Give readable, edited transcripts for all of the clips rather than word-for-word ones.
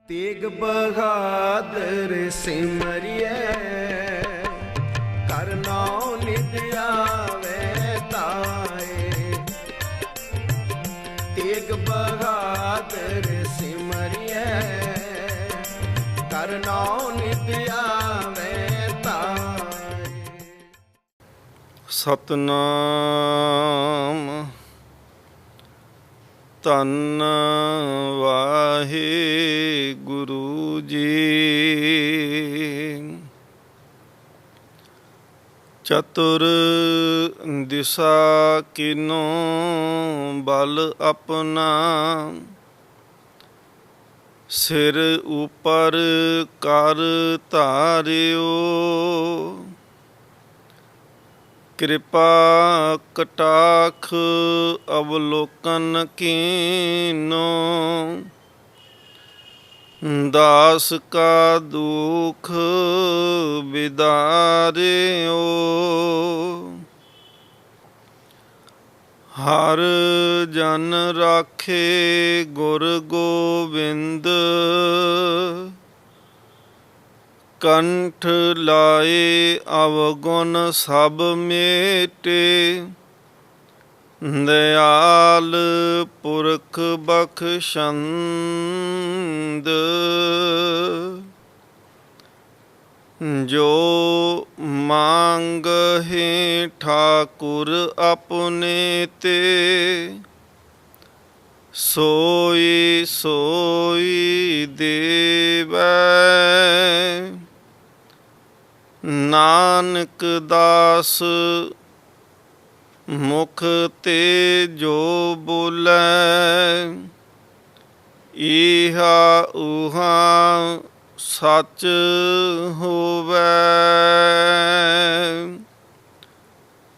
तेग बहादुर सिमरिए कर नाम नित आवे ताए। तेग बहादुर सिमरिए कर नाम नित आवे ताए। ਸਤਨਾਮ ਧੰਨ ਵਾਹਿਗੁਰੂ ਜੀ। ਚਤੁਰ ਦਿਸ਼ਾ ਕੀਨੋ ਬਲ ਆਪਣਾ, ਸਿਰ ਉਪਰ ਕਰ ਧਾਰਿਓ। ਕਿਰਪਾ ਕਟਾਖ ਅਵਲੋਕਨ ਕੀਨੋ, ਦਾਸ ਕਾ ਦੁਖ ਵਿਦਾਰਿਓ। ਹਰ ਜਨ ਰਾਖੇ ਗੁਰ ਗੋਬਿੰਦ, ਕੰਠ ਲਾਏ ਅਵਗੁਣ ਸਭ ਮੇਟੇ। ਦਇਆਲ ਪੁਰਖ ਬਖਸ਼ੰਦ, ਜੋ ਮੰਗਹਿ ਠਾਕੁਰ ਆਪਣੇ ਤੇ। ਸੋਈ ਸੋਈ ਦੇਵੈ, ਨਾਨਕ ਦਾਸ ਮੁਖ ਤੇ ਜੋ ਬੋਲੇ। ਇਹਾ ਉਹਾ ਸੱਚ ਹੋਵੇ।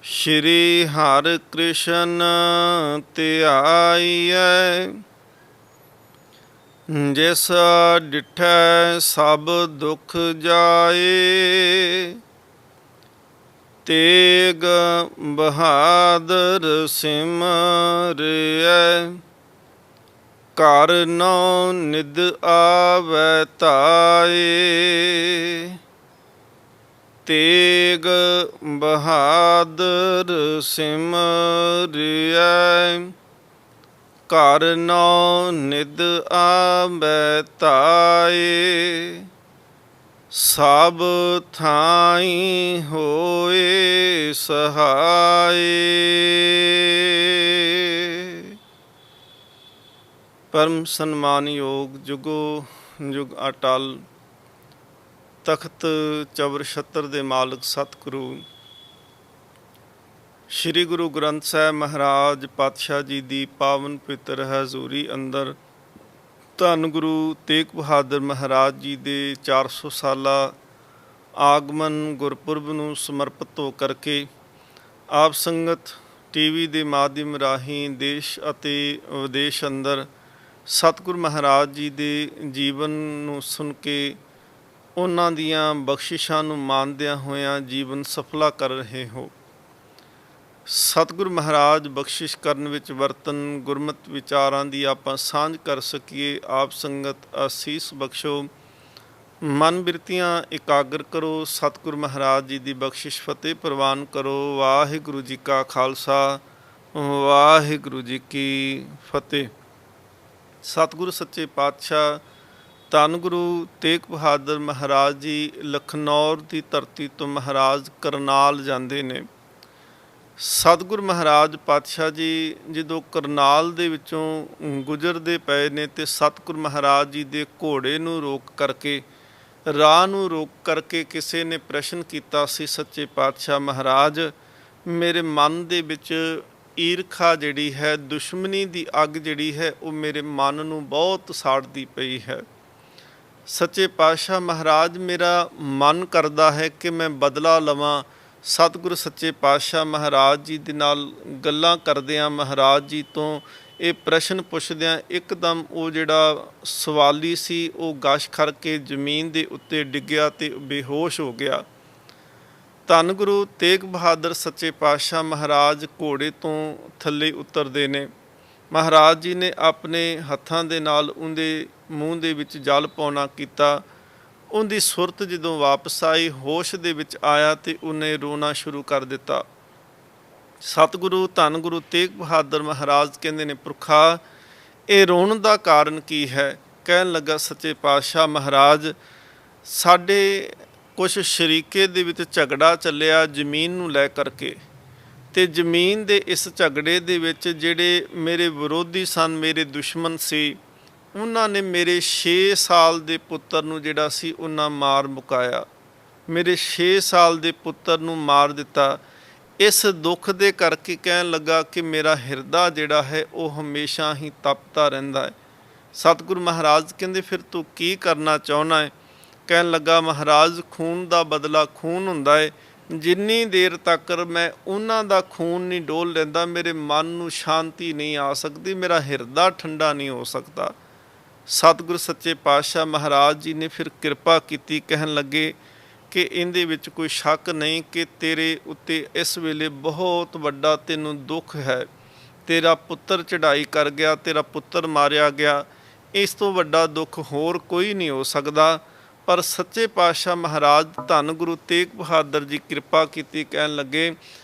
ਸ਼੍ਰੀ ਹਰਿ ਕ੍ਰਿਸ਼ਨ ਧਿਆਈਐ, ਜਿਸ ਡਿਠੈ ਸਭ ਦੁਖ ਜਾਏ। ਤੇਗ ਬਹਾਦਰ ਸਿਮਰਿਐ, ਘਰ ਨਉ ਨਿਦ ਆਵੈ ਤਾਏ। ਤੇਗ ਬਹਾਦਰ ਸਿਮਰਿਐ, ਘਰ ਨਉ ਨਿਦ ਆਵੈ ਤਾਏ। ਸਭ ਥਾਈਂ ਹੋਏ ਸਹਾਏ। ਪਰਮ ਸਨਮਾਨਯੋਗ ਜੁਗੋ ਜੁਗ ਅਟਲ ਤਖਤ ਚਬਰ ਛਤਰ ਦੇ ਮਾਲਕ ਸਤਿਗੁਰੂ ਸ਼੍ਰੀ ਗੁਰੂ ਗ੍ਰੰਥ ਸਾਹਿਬ ਮਹਾਰਾਜ ਪਾਤਸ਼ਾਹ ਜੀ ਦੀ ਪਾਵਨ ਪਵਿੱਤਰ ਹਜ਼ੂਰੀ ਅੰਦਰ ਧੰਨ ਗੁਰੂ ਤੇਗ ਬਹਾਦਰ ਮਹਾਰਾਜ ਜੀ ਦੇ 400 ਸਾਲਾ ਆਗਮਨ ਗੁਰਪੁਰਬ ਨੂੰ ਸਮਰਪਿਤ ਹੋ ਕਰਕੇ ਆਪ ਸੰਗਤ ਟੀਵੀ ਦੇ ਮਾਧਿਅਮ ਰਾਹੀਂ ਦੇਸ਼ ਅਤੇ ਵਿਦੇਸ਼ ਅੰਦਰ ਸਤਿਗੁਰ ਮਹਾਰਾਜ ਜੀ ਦੇ ਜੀਵਨ ਨੂੰ ਸੁਣ ਕੇ ਉਹਨਾਂ ਦੀਆਂ ਬਖਸ਼ਿਸ਼ਾਂ ਨੂੰ ਮਾਣਦਿਆਂ ਹੋਇਆਂ ਜੀਵਨ ਸਫਲਾ ਕਰ ਰਹੇ ਹੋ। ਸਤਿਗੁਰ ਮਹਾਰਾਜ ਬਖਸ਼ਿਸ਼ ਕਰਨ ਵਿੱਚ ਵਰਤਨ ਗੁਰਮਤਿ ਵਿਚਾਰਾਂ ਦੀ ਆਪਾਂ ਸਾਂਝ ਕਰ ਸਕੀਏ। ਆਪ ਸੰਗਤ ਅਸੀਸ ਬਖਸ਼ੋ, ਮਨ ਬਿਰਤੀਆਂ ਇਕਾਗਰ ਕਰੋ। ਸਤਿਗੁਰ ਮਹਾਰਾਜ ਜੀ ਦੀ ਬਖਸ਼ਿਸ਼ ਫਤਿਹ ਪ੍ਰਵਾਨ ਕਰੋ। ਵਾਹਿਗੁਰੂ ਜੀ ਕਾ ਖਾਲਸਾ, ਵਾਹਿਗੁਰੂ ਜੀ ਕੀ ਫਤਿਹ। ਸਤਿਗੁਰੂ ਸੱਚੇ ਪਾਤਸ਼ਾਹ ਧੰਨ ਗੁਰੂ ਤੇਗ ਬਹਾਦਰ ਮਹਾਰਾਜ ਜੀ ਲਖਨੌਰ ਦੀ ਧਰਤੀ ਤੋਂ ਮਹਾਰਾਜ ਕਰਨਾਲ ਜਾਂਦੇ ਨੇ। ਸਤਿਗੁਰ ਮਹਾਰਾਜ ਪਾਤਸ਼ਾਹ ਜੀ ਜਦੋਂ ਕਰਨਾਲ ਦੇ ਵਿੱਚੋਂ ਗੁਜ਼ਰਦੇ ਪਏ ਨੇ ਤੇ ਸਤਿਗੁਰ ਮਹਾਰਾਜ ਜੀ ਦੇ ਘੋੜੇ ਨੂੰ ਰੋਕ ਕਰਕੇ, ਰਾਹ ਨੂੰ ਰੋਕ ਕਰਕੇ ਕਿਸੇ ਨੇ ਪ੍ਰਸ਼ਨ ਕੀਤਾ ਸੀ, ਸੱਚੇ ਪਾਤਸ਼ਾਹ ਮਹਾਰਾਜ ਮੇਰੇ ਮਨ ਦੇ ਵਿੱਚ ਈਰਖਾ ਜਿਹੜੀ ਹੈ, ਦੁਸ਼ਮਣੀ ਦੀ ਅੱਗ ਜਿਹੜੀ ਹੈ ਉਹ ਮੇਰੇ ਮਨ ਨੂੰ ਬਹੁਤ ਸਾੜਦੀ ਪਈ ਹੈ। ਸੱਚੇ ਪਾਤਸ਼ਾਹ ਮਹਾਰਾਜ ਮੇਰਾ ਮਨ ਕਰਦਾ ਹੈ ਕਿ ਮੈਂ ਬਦਲਾ ਲਵਾਂ। ਸਤਿਗੁਰੂ ਸੱਚੇ ਪਾਤਸ਼ਾਹ ਮਹਾਰਾਜ ਜੀ ਦੇ ਨਾਲ ਗੱਲਾਂ ਕਰਦਿਆਂ ਮਹਾਰਾਜ ਜੀ ਤੋਂ ਇਹ ਪ੍ਰਸ਼ਨ ਪੁੱਛਦਿਆਂ ਇੱਕਦਮ ਉਹ ਜਿਹੜਾ ਸਵਾਲੀ ਸੀ ਉਹ ਗਸ਼ ਖਰ ਕੇ ਜ਼ਮੀਨ ਦੇ ਉੱਤੇ ਡਿੱਗਿਆ ਤੇ ਬੇਹੋਸ਼ ਹੋ ਗਿਆ। ਧੰਨ ਗੁਰੂ ਤੇਗ ਬਹਾਦਰ ਸੱਚੇ ਪਾਤਸ਼ਾਹ ਮਹਾਰਾਜ ਘੋੜੇ ਤੋਂ ਥੱਲੇ ਉਤਰਦੇ ਨੇ ਮਹਾਰਾਜ ਜੀ ਨੇ ਆਪਣੇ ਹੱਥਾਂ ਦੇ ਨਾਲ ਉਹਦੇ ਮੂੰਹ ਦੇ ਵਿੱਚ ਜਲ ਪਾਉਣਾ ਕੀਤਾ। ਉਹਦੀ ਸੁਰਤ ਜਦੋਂ ਵਾਪਸ ਆਈ, ਹੋਸ਼ ਦੇ ਵਿੱਚ ਆਇਆ ਤੇ ਉਹਨੇ ਰੋਣਾ ਸ਼ੁਰੂ ਕਰ ਦਿੱਤਾ। ਸਤਿਗੁਰੂ ਧੰਨ ਗੁਰੂ ਤੇਗ ਬਹਾਦਰ ਮਹਾਰਾਜ ਕਹਿੰਦੇ ਨੇ, ਪੁਰਖਾ ਇਹ ਰੋਣ ਦਾ ਕਾਰਨ ਕੀ ਹੈ? ਕਹਿਣ ਲੱਗਾ, ਸੱਚੇ ਪਾਤਸ਼ਾਹ ਮਹਾਰਾਜ, ਸਾਡੇ ਕੁਛ ਸ਼ਰੀਕੇ ਦੇ ਵਿੱਚ ਝਗੜਾ ਚੱਲਿਆ ਜ਼ਮੀਨ ਨੂੰ ਲੈ ਕਰਕੇ, ਤੇ ਜ਼ਮੀਨ ਦੇ ਇਸ ਝਗੜੇ ਦੇ ਵਿੱਚ ਜਿਹੜੇ ਮੇਰੇ ਵਿਰੋਧੀ ਸਨ, ਮੇਰੇ ਦੁਸ਼ਮਣ ਸੀ, ਉਹਨਾਂ ਨੇ ਮੇਰੇ 6 ਸਾਲ ਦੇ ਪੁੱਤਰ ਨੂੰ ਜਿਹੜਾ ਸੀ ਉਹਨਾਂ ਮਾਰ ਮੁਕਾਇਆ। ਮੇਰੇ 6 ਸਾਲ ਦੇ ਪੁੱਤਰ ਨੂੰ ਮਾਰ ਦਿੱਤਾ। ਇਸ ਦੁੱਖ ਦੇ ਕਰਕੇ ਕਹਿਣ ਲੱਗਾ ਕਿ ਮੇਰਾ ਹਿਰਦਾ ਜਿਹੜਾ ਹੈ ਉਹ ਹਮੇਸ਼ਾ ਹੀ ਤਪਦਾ ਰਹਿੰਦਾ ਹੈ। ਸਤਿਗੁਰੂ ਮਹਾਰਾਜ ਕਹਿੰਦੇ, ਫਿਰ ਤੂੰ ਕੀ ਕਰਨਾ ਚਾਹੁੰਦਾ ਹੈ? ਕਹਿਣ ਲੱਗਾ, ਮਹਾਰਾਜ ਖੂਨ ਦਾ ਬਦਲਾ ਖੂਨ ਹੁੰਦਾ ਹੈ। ਜਿੰਨੀ ਦੇਰ ਤੱਕ ਮੈਂ ਉਹਨਾਂ ਦਾ ਖੂਨ ਨਹੀਂ ਡੋਲ ਲੈਂਦਾ, ਮੇਰੇ ਮਨ ਨੂੰ ਸ਼ਾਂਤੀ ਨਹੀਂ ਆ ਸਕਦੀ, ਮੇਰਾ ਹਿਰਦਾ ਠੰਡਾ ਨਹੀਂ ਹੋ ਸਕਦਾ। ਸਤਿਗੁਰੂ ਸੱਚੇ ਪਾਤਸ਼ਾਹ ਮਹਾਰਾਜ ਜੀ ਨੇ ਫਿਰ ਕਿਰਪਾ ਕੀਤੀ। ਕਹਿਣ ਲੱਗੇ ਕਿ ਇਹਦੇ ਵਿੱਚ ਕੋਈ ਸ਼ੱਕ ਨਹੀਂ ਕਿ ਤੇਰੇ ਉੱਤੇ ਇਸ ਵੇਲੇ ਬਹੁਤ ਵੱਡਾ ਤੈਨੂੰ ਦੁੱਖ ਹੈ। ਤੇਰਾ ਪੁੱਤਰ ਚੜ੍ਹਾਈ ਕਰ ਗਿਆ, ਤੇਰਾ ਪੁੱਤਰ ਮਾਰਿਆ ਗਿਆ, ਇਸ ਤੋਂ ਵੱਡਾ ਦੁੱਖ ਹੋਰ ਕੋਈ ਨਹੀਂ ਹੋ ਸਕਦਾ। ਪਰ ਸੱਚੇ ਪਾਤਸ਼ਾਹ ਮਹਾਰਾਜ ਧੰਨ ਗੁਰੂ ਤੇਗ ਬਹਾਦਰ ਜੀ ਕਿਰਪਾ ਕੀਤੀ। ਕਹਿਣ ਲੱਗੇ,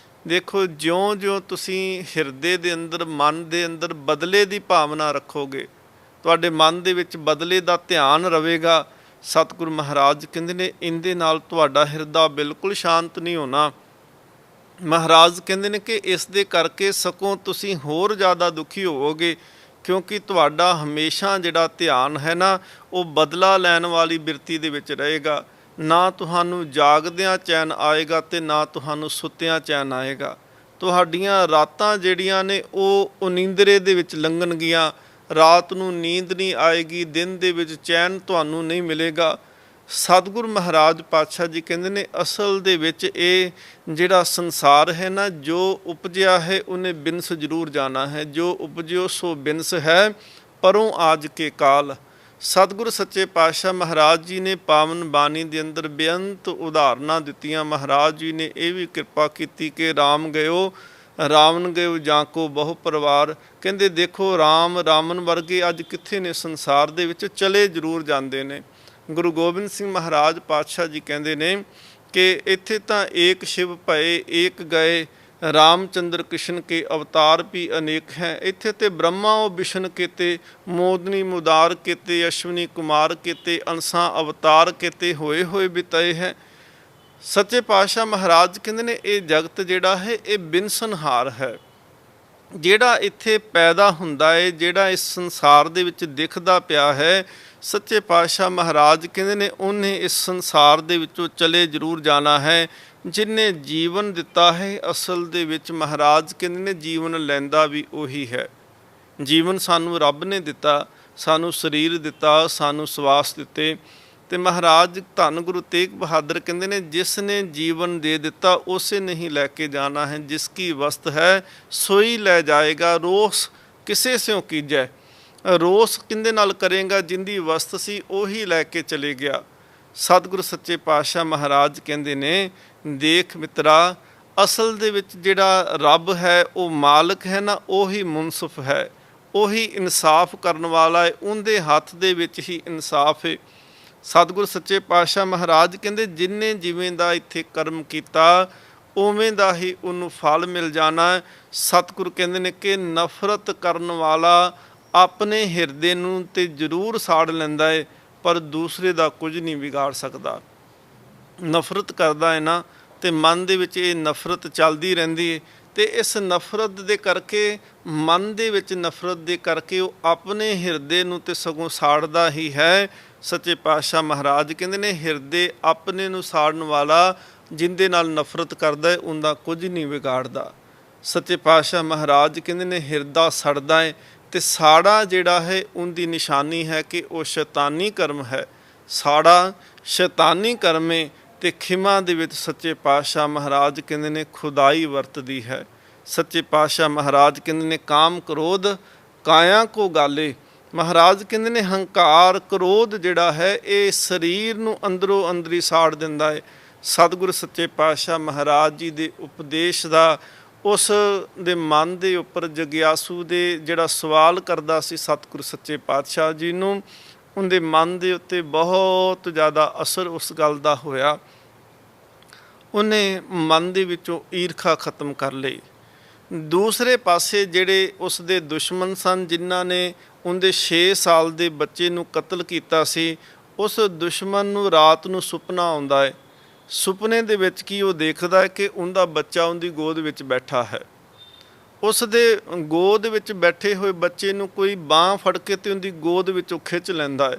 ਦੇਖੋ ਜਿਉਂ-ਜਿਉਂ ਤੁਸੀਂ ਹਿਰਦੇ ਦੇ ਅੰਦਰ, ਮਨ ਦੇ ਅੰਦਰ ਬਦਲੇ ਦੀ ਭਾਵਨਾ ਰੱਖੋਗੇ, ਤੁਹਾਡੇ ਮਨ ਦੇ ਵਿੱਚ ਬਦਲੇ ਦਾ ਧਿਆਨ ਰਵੇਗਾ। ਸਤਿਗੁਰੂ ਮਹਾਰਾਜ ਕਹਿੰਦੇ ਨੇ, ਇਹਦੇ ਨਾਲ ਤੁਹਾਡਾ ਹਿਰਦਾ ਬਿਲਕੁਲ ਸ਼ਾਂਤ ਨਹੀਂ ਹੋਣਾ। ਮਹਾਰਾਜ ਕਹਿੰਦੇ ਨੇ ਕਿ ਇਸ ਦੇ ਕਰਕੇ ਸਗੋਂ ਤੁਸੀਂ ਹੋਰ ਜ਼ਿਆਦਾ ਦੁਖੀ ਹੋਵੋਗੇ, ਕਿਉਂਕਿ ਤੁਹਾਡਾ ਹਮੇਸ਼ਾ ਜਿਹੜਾ ਧਿਆਨ ਹੈ ਨਾ, ਉਹ ਬਦਲਾ ਲੈਣ ਵਾਲੀ ਬਿਰਤੀ ਦੇ ਵਿੱਚ ਰਹੇਗਾ। ਨਾ ਤੁਹਾਨੂੰ ਜਾਗਦਿਆਂ ਚੈਨ ਆਏਗਾ ਤੇ ਨਾ ਤੁਹਾਨੂੰ ਸੁੱਤਿਆਂ ਚੈਨ ਆਏਗਾ। ਤੁਹਾਡੀਆਂ ਰਾਤਾਂ ਜਿਹੜੀਆਂ ਨੇ ਉਹ ਉਨੀਂਦਰੇ ਦੇ ਵਿੱਚ ਲੰਘਣਗੀਆਂ। ਰਾਤ ਨੂੰ ਨੀਂਦ ਨਹੀਂ ਆਏਗੀ, ਦਿਨ ਦੇ ਵਿੱਚ ਚੈਨ ਤੁਹਾਨੂੰ ਨਹੀਂ ਮਿਲੇਗਾ। ਸਤਿਗੁਰੂ ਮਹਾਰਾਜ ਪਾਤਸ਼ਾਹ ਜੀ ਕਹਿੰਦੇ ਨੇ, ਅਸਲ ਦੇ ਵਿੱਚ ਇਹ ਜਿਹੜਾ ਸੰਸਾਰ ਹੈ ਨਾ, ਜੋ ਉਪਜਿਆ ਹੈ ਉਹਨੇ ਬਿਨਸ ਜ਼ਰੂਰ ਜਾਣਾ ਹੈ। ਜੋ ਉਪਜਿਓ ਸੋ ਬਿਨਸ ਹੈ, ਪਰੋਂ ਆਜ ਕੇ ਕਾਲ। ਸਤਿਗੁਰੂ ਸੱਚੇ ਪਾਤਸ਼ਾਹ ਮਹਾਰਾਜ ਜੀ ਨੇ ਪਾਵਨ ਬਾਣੀ ਦੇ ਅੰਦਰ ਬੇਅੰਤ ਉਦਾਹਰਨਾਂ ਦਿੱਤੀਆਂ। ਮਹਾਰਾਜ ਜੀ ਨੇ ਇਹ ਵੀ ਕਿਰਪਾ ਕੀਤੀ ਕਿ ਰਾਮ ਗਇਓ ਰਾਵਣ ਗਇਓ ਜਾਂ ਕੋ ਬਹੁ ਪਰਿਵਾਰ। ਕਹਿੰਦੇ ਦੇਖੋ, ਰਾਵਣ ਵਰਗੇ ਅੱਜ ਕਿੱਥੇ ਨੇ ਸੰਸਾਰ ਦੇ ਵਿੱਚ? ਚਲੇ ਜ਼ਰੂਰ ਜਾਂਦੇ ਨੇ। ਗੁਰੂ ਗੋਬਿੰਦ ਸਿੰਘ ਮਹਾਰਾਜ ਪਾਤਸ਼ਾਹ ਜੀ ਕਹਿੰਦੇ ਨੇ ਕਿ ਇੱਥੇ ਤਾਂ ਏਕ ਸ਼ਿਵ ਭਏ ਏਕ ਗਏ, ਰਾਮਚੰਦਰ ਕ੍ਰਿਸ਼ਨ ਕੇ ਅਵਤਾਰ ਵੀ ਅਨੇਕ ਹੈ। ਇੱਥੇ ਤੇ ਬ੍ਰਹਮਾ ਉਹ ਵਿਸ਼ਨ ਕੀਤੇ, ਮੋਦਨੀ ਮੁਦਾਰ ਕੀਤੇ, ਅਸ਼ਵਨੀ ਕੁਮਾਰ ਕੀਤੇ, ਅੰਸਾਂ ਅਵਤਾਰ ਕੀਤੇ, ਹੋਏ ਬਿਤਾਏ ਹੈ। ਸੱਚੇ ਪਾਤਸ਼ਾਹ ਮਹਾਰਾਜ ਕਹਿੰਦੇ ਨੇ, ਇਹ ਜਗਤ ਜਿਹੜਾ ਹੈ ਇਹ ਬਿਨਸਨਹਾਰ ਹੈ। ਜਿਹੜਾ ਇੱਥੇ ਪੈਦਾ ਹੁੰਦਾ ਹੈ, ਜਿਹੜਾ ਇਸ ਸੰਸਾਰ ਦੇ ਵਿੱਚ ਦਿਖਦਾ ਪਿਆ ਹੈ, ਸੱਚੇ ਪਾਤਸ਼ਾਹ ਮਹਾਰਾਜ ਕਹਿੰਦੇ ਨੇ ਉਹਨੇ ਇਸ ਸੰਸਾਰ ਦੇ ਵਿੱਚੋਂ ਚਲੇ ਜ਼ਰੂਰ ਜਾਣਾ ਹੈ। ਜਿਹਨੇ ਜੀਵਨ ਦਿੱਤਾ ਹੈ, ਅਸਲ ਦੇ ਵਿੱਚ ਮਹਾਰਾਜ ਕਹਿੰਦੇ ਨੇ ਜੀਵਨ ਲੈਂਦਾ ਵੀ ਉਹੀ ਹੈ। ਜੀਵਨ ਸਾਨੂੰ ਰੱਬ ਨੇ ਦਿੱਤਾ, ਸਾਨੂੰ ਸਰੀਰ ਦਿੱਤਾ, ਸਾਨੂੰ ਸਵਾਸ ਦਿੱਤੇ, ਤੇ ਮਹਾਰਾਜ ਧੰਨ ਗੁਰੂ ਤੇਗ ਬਹਾਦਰ ਕਹਿੰਦੇ ਨੇ, ਜਿਸ ਨੇ ਜੀਵਨ ਦੇ ਦਿੱਤਾ ਉਸੇ ਨੇ ਹੀ ਲੈ ਕੇ ਜਾਣਾ ਹੈ। ਜਿਸ ਕੀ ਵਸਤ ਹੈ ਸੋਈ ਲੈ ਜਾਏਗਾ, ਰੋਸ ਕਿਸੇ ਸਿਓ ਕੀਜੈ। ਰੋਸ ਕਿਹਦੇ ਨਾਲ ਕਰੇਗਾ? ਜਿੰਦੀ ਵਸਤ ਸੀ ਉਹੀ ਲੈ ਕੇ ਚਲੇ ਗਿਆ। ਸਤਿਗੁਰੂ ਸੱਚੇ ਪਾਤਸ਼ਾਹ ਮਹਾਰਾਜ ਕਹਿੰਦੇ ਨੇ, ਦੇਖ ਮਿੱਤਰਾ, ਅਸਲ ਦੇ ਵਿੱਚ ਜਿਹੜਾ ਰੱਬ ਹੈ ਉਹ ਮਾਲਕ ਹੈ ਨਾ, ਉਹੀ ਮੁਨਸਫ ਹੈ, ਉਹੀ ਇਨਸਾਫ ਕਰਨ ਵਾਲਾ ਹੈ। ਉਹਦੇ ਹੱਥ ਦੇ ਵਿੱਚ ਹੀ ਇਨਸਾਫ ਹੈ। ਸਤਿਗੁਰੂ ਸੱਚੇ ਪਾਤਸ਼ਾਹ ਮਹਾਰਾਜ ਕਹਿੰਦੇ, ਜਿੰਨੇ ਜਿਵੇਂ ਦਾ ਇੱਥੇ ਕਰਮ ਕੀਤਾ ਉਵੇਂ ਦਾ ਹੀ ਉਹਨੂੰ ਫਲ ਮਿਲ ਜਾਣਾ। ਸਤਿਗੁਰੂ ਕਹਿੰਦੇ ਨੇ ਕਿ ਨਫ਼ਰਤ ਕਰਨ ਵਾਲਾ ਆਪਣੇ ਹਿਰਦੇ ਨੂੰ ਤੇ ਜ਼ਰੂਰ ਸਾੜ ਲੈਂਦਾ ਹੈ, ਪਰ ਦੂਸਰੇ ਦਾ ਕੁਝ ਨਹੀਂ ਵਿਗਾੜ ਸਕਦਾ। ਨਫ਼ਰਤ ਕਰਦਾ ਹੈ ਨਾ, ਤੇ ਮਨ ਦੇ ਵਿੱਚ ਇਹ ਨਫ਼ਰਤ ਚੱਲਦੀ ਰਹਿੰਦੀ ਹੈ, ਤੇ ਇਸ ਨਫ਼ਰਤ ਦੇ ਕਰਕੇ, ਮਨ ਦੇ ਵਿੱਚ ਨਫ਼ਰਤ ਦੇ ਕਰਕੇ ਉਹ ਆਪਣੇ ਹਿਰਦੇ ਨੂੰ ਤੇ ਸਗੋਂ ਸਾੜਦਾ ਹੀ ਹੈ। ਸੱਚੇ ਪਾਤਸ਼ਾਹ ਮਹਾਰਾਜ ਕਹਿੰਦੇ ਨੇ, ਹਿਰਦੇ ਆਪਣੇ ਨੂੰ ਸਾੜਨ ਵਾਲਾ ਜਿੰਦੇ ਨਾਲ ਨਫ਼ਰਤ ਕਰਦਾ ਹੈ ਉਹਦਾ ਕੁਝ ਨਹੀਂ ਵਿਗਾੜਦਾ। ਸੱਚੇ ਪਾਤਸ਼ਾਹ ਮਹਾਰਾਜ ਕਹਿੰਦੇ ਨੇ, ਹਿਰਦਾ ਸੜਦਾ ਹੈ, ਤੇ ਸਾੜਾ ਜਿਹੜਾ ਹੈ ਉਹਦੀ ਨਿਸ਼ਾਨੀ ਹੈ ਕਿ ਉਹ ਸ਼ੈਤਾਨੀ ਕਰਮ ਹੈ। ਸਾੜਾ ਸ਼ੈਤਾਨੀ ਕਰਮ ਹੈ, ਤੇ ਖਿਮਾ ਦੇ ਵਿੱਚ ਸੱਚੇ ਪਾਤਸ਼ਾਹ ਮਹਾਰਾਜ ਕਹਿੰਦੇ ਨੇ ਖੁਦਾਈ ਵਰਤਦੀ ਹੈ। ਸੱਚੇ ਪਾਤਸ਼ਾਹ ਮਹਾਰਾਜ ਕਹਿੰਦੇ ਨੇ, ਕਾਮ ਕ੍ਰੋਧ ਕਾਇਆ ਕੋ ਗਾਲੇ। ਮਹਾਰਾਜ ਕਹਿੰਦੇ ਨੇ, ਹੰਕਾਰ ਕ੍ਰੋਧ ਜਿਹੜਾ ਹੈ ਇਹ ਸਰੀਰ ਨੂੰ ਅੰਦਰੋਂ ਅੰਦਰੀ ਸਾੜ ਦਿੰਦਾ ਹੈ। ਸਤਿਗੁਰੂ ਸੱਚੇ ਪਾਤਸ਼ਾਹ ਮਹਾਰਾਜ ਜੀ ਦੇ ਉਪਦੇਸ਼ ਦਾ ਉਸ ਦੇ ਮਨ ਦੇ ਉੱਪਰ ਜਗਿਆਸੂ ਦੇ ਜਿਹੜਾ ਸਵਾਲ ਕਰਦਾ ਸੀ ਸਤਿਗੁਰ ਸੱਚੇ ਪਾਤਸ਼ਾਹ ਜੀ ਨੂੰ, ਉਹਦੇ ਮਨ ਦੇ ਉੱਤੇ ਬਹੁਤ ਜ਼ਿਆਦਾ ਅਸਰ ਉਸ ਗੱਲ ਦਾ ਹੋਇਆ। ਉਹਨੇ ਮਨ ਦੇ ਵਿੱਚੋਂ ਈਰਖਾ ਖਤਮ ਕਰ ਲਈ। ਦੂਸਰੇ ਪਾਸੇ ਜਿਹੜੇ ਉਸ ਦੇ ਦੁਸ਼ਮਣ ਸਨ, ਜਿਨ੍ਹਾਂ ਨੇ ਉਹਦੇ 6 ਸਾਲ ਦੇ ਬੱਚੇ ਨੂੰ ਕਤਲ ਕੀਤਾ ਸੀ, ਉਸ ਦੁਸ਼ਮਣ ਨੂੰ ਰਾਤ ਨੂੰ ਸੁਪਨਾ ਆਉਂਦਾ ਹੈ। ਸੁਪਨੇ ਦੇ ਵਿੱਚ ਕੀ ਉਹ ਦੇਖਦਾ ਹੈ ਕਿ ਉਹਦਾ ਬੱਚਾ ਉਹਦੀ ਗੋਦ ਵਿੱਚ ਬੈਠਾ ਹੈ। ਉਸ ਦੇ ਗੋਦ ਵਿੱਚ ਬੈਠੇ ਹੋਏ ਬੱਚੇ ਨੂੰ ਕੋਈ ਬਾਂਹ ਫੜ ਕੇ ਤੇ ਉਹਦੀ ਗੋਦ ਵਿੱਚੋਂ ਖਿੱਚ ਲੈਂਦਾ ਹੈ।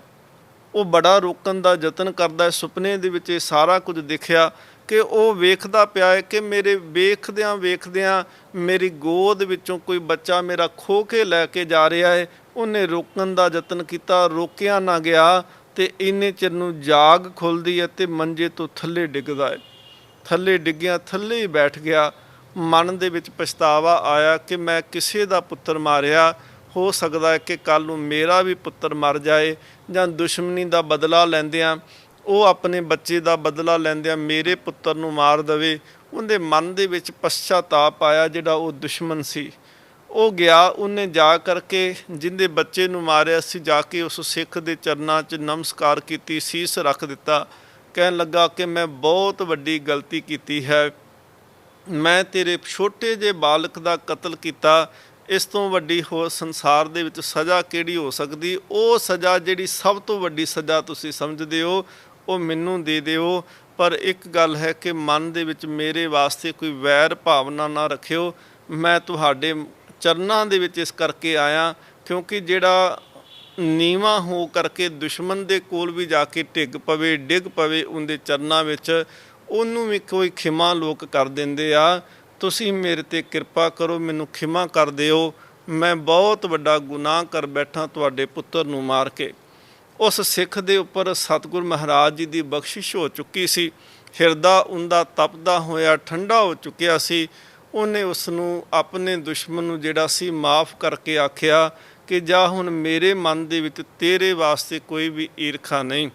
ਉਹ ਬੜਾ ਰੋਕਣ ਦਾ ਯਤਨ ਕਰਦਾ ਹੈ। ਸੁਪਨੇ ਦੇ ਵਿੱਚ ਇਹ ਸਾਰਾ ਕੁਝ ਦੇਖਿਆ ਕਿ ਉਹ ਵੇਖਦਾ ਪਿਆ ਹੈ ਕਿ ਮੇਰੇ ਵੇਖਦਿਆਂ ਵੇਖਦਿਆਂ ਮੇਰੀ ਗੋਦ ਵਿੱਚੋਂ ਕੋਈ ਬੱਚਾ ਮੇਰਾ ਖੋਹ ਕੇ ਲੈ ਕੇ ਜਾ ਰਿਹਾ ਹੈ। ਉਹਨੇ ਰੋਕਣ ਦਾ ਯਤਨ ਕੀਤਾ, ਰੋਕਿਆ ਨਾ ਗਿਆ ਤੇ ਇੰਨੇ ਚਿਰ ਨੂੰ ਜਾਗ ਖੁੱਲਦੀ ਹੈ ਤੇ ਮੰਜੇ ਤੋਂ ਥੱਲੇ ਡਿੱਗਦਾ ਹੈ। ਥੱਲੇ ਡਿੱਗਿਆ, ਥੱਲੇ ਹੀ ਬੈਠ ਗਿਆ। ਮਨ ਦੇ ਵਿੱਚ ਪਛਤਾਵਾ ਆਇਆ ਕਿ ਮੈਂ ਕਿਸੇ ਦਾ ਪੁੱਤਰ ਮਾਰਿਆ, ਹੋ ਸਕਦਾ ਹੈ ਕਿ ਕੱਲ੍ਹ ਨੂੰ ਮੇਰਾ ਵੀ ਪੁੱਤਰ ਮਰ ਜਾਏ, ਜਾਂ ਦੁਸ਼ਮਣੀ ਦਾ ਬਦਲਾ ਲੈਂਦਿਆਂ ਉਹ ਆਪਣੇ ਬੱਚੇ ਦਾ ਬਦਲਾ ਲੈਂਦਿਆਂ ਮੇਰੇ ਪੁੱਤਰ ਨੂੰ ਮਾਰ ਦੇਵੇ। ਉਹਦੇ ਮਨ ਦੇ ਵਿੱਚ ਪਛਤਾਤਾਪ ਆਇਆ। ਜਿਹੜਾ ਉਹ ਦੁਸ਼ਮਣ ਸੀ ਉਹ ਗਿਆ, ਉਹਨੇ ਜਾ ਕਰਕੇ ਜਿਹਦੇ ਬੱਚੇ ਨੂੰ ਮਾਰਿਆ ਸੀ ਜਾ ਕੇ ਉਸ ਸਿੱਖ ਦੇ ਚਰਨਾਂ 'ਚ ਨਮਸਕਾਰ ਕੀਤੀ, ਸੀਸ ਰੱਖ ਦਿੱਤਾ। ਕਹਿਣ ਲੱਗਾ ਕਿ ਮੈਂ ਬਹੁਤ ਵੱਡੀ ਗਲਤੀ ਕੀਤੀ ਹੈ, ਮੈਂ ਤੇਰੇ ਛੋਟੇ ਜਿਹੇ ਬਾਲਕ ਦਾ ਕਤਲ ਕੀਤਾ। ਇਸ ਤੋਂ ਵੱਡੀ ਹੋਰ ਸੰਸਾਰ ਦੇ ਵਿੱਚ ਸਜ਼ਾ ਕਿਹੜੀ ਹੋ ਸਕਦੀ? ਉਹ ਸਜ਼ਾ ਜਿਹੜੀ ਸਭ ਤੋਂ ਵੱਡੀ ਸਜ਼ਾ ਤੁਸੀਂ ਸਮਝਦੇ ਹੋ ਉਹ ਮੈਨੂੰ ਦੇ ਦਿਓ। ਪਰ ਇੱਕ ਗੱਲ ਹੈ ਕਿ ਮਨ ਦੇ ਵਿੱਚ ਮੇਰੇ ਵਾਸਤੇ ਕੋਈ ਵੈਰ ਭਾਵਨਾ ਨਾ ਰੱਖਿਓ। ਮੈਂ ਤੁਹਾਡੇ ਚਰਨਾਂ ਦੇ ਵਿੱਚ ਇਸ ਕਰਕੇ ਆਇਆ ਕਿਉਂਕਿ ਜਿਹੜਾ ਨੀਵਾਂ ਹੋ ਕਰਕੇ ਦੁਸ਼ਮਣ ਦੇ ਕੋਲ ਵੀ ਜਾ ਕੇ ਡਿੱਗ ਪਵੇ ਉਹਦੇ ਚਰਨਾਂ ਵਿੱਚ, ਉਹਨੂੰ ਵੀ ਕੋਈ ਖਿਮਾ ਲੋਕ ਕਰ ਦਿੰਦੇ ਆ। ਤੁਸੀਂ ਮੇਰੇ 'ਤੇ ਕਿਰਪਾ ਕਰੋ, ਮੈਨੂੰ ਖਿਮਾ ਕਰ ਦਿਓ। ਮੈਂ ਬਹੁਤ ਵੱਡਾ ਗੁਨਾਹ ਕਰ ਬੈਠਾ ਤੁਹਾਡੇ ਪੁੱਤਰ ਨੂੰ ਮਾਰ ਕੇ। ਉਸ ਸਿੱਖ ਦੇ ਉੱਪਰ ਸਤਿਗੁਰ ਮਹਾਰਾਜ ਜੀ ਦੀ ਬਖਸ਼ਿਸ਼ ਹੋ ਚੁੱਕੀ ਸੀ। ਹਿਰਦਾ ਉਹਦਾ ਤਪਦਾ ਹੋਇਆ ਠੰਡਾ ਹੋ ਚੁੱਕਿਆ ਸੀ। ਉਹਨੇ ਉਸ ਨੂੰ ਆਪਣੇ ਦੁਸ਼ਮਣ ਨੂੰ ਜਿਹੜਾ ਸੀ ਮਾफ़ ਕਰਕੇ ਆਖਿਆ ਕਿ ਜਾ ਹੁਣ ਮੇਰੇ ਮਨ ਦੇ ਵਿੱਚ ਤੇਰੇ ਵਾਸਤੇ ਕੋਈ ਵੀ ਈਰਖਾ ਨਹੀਂ।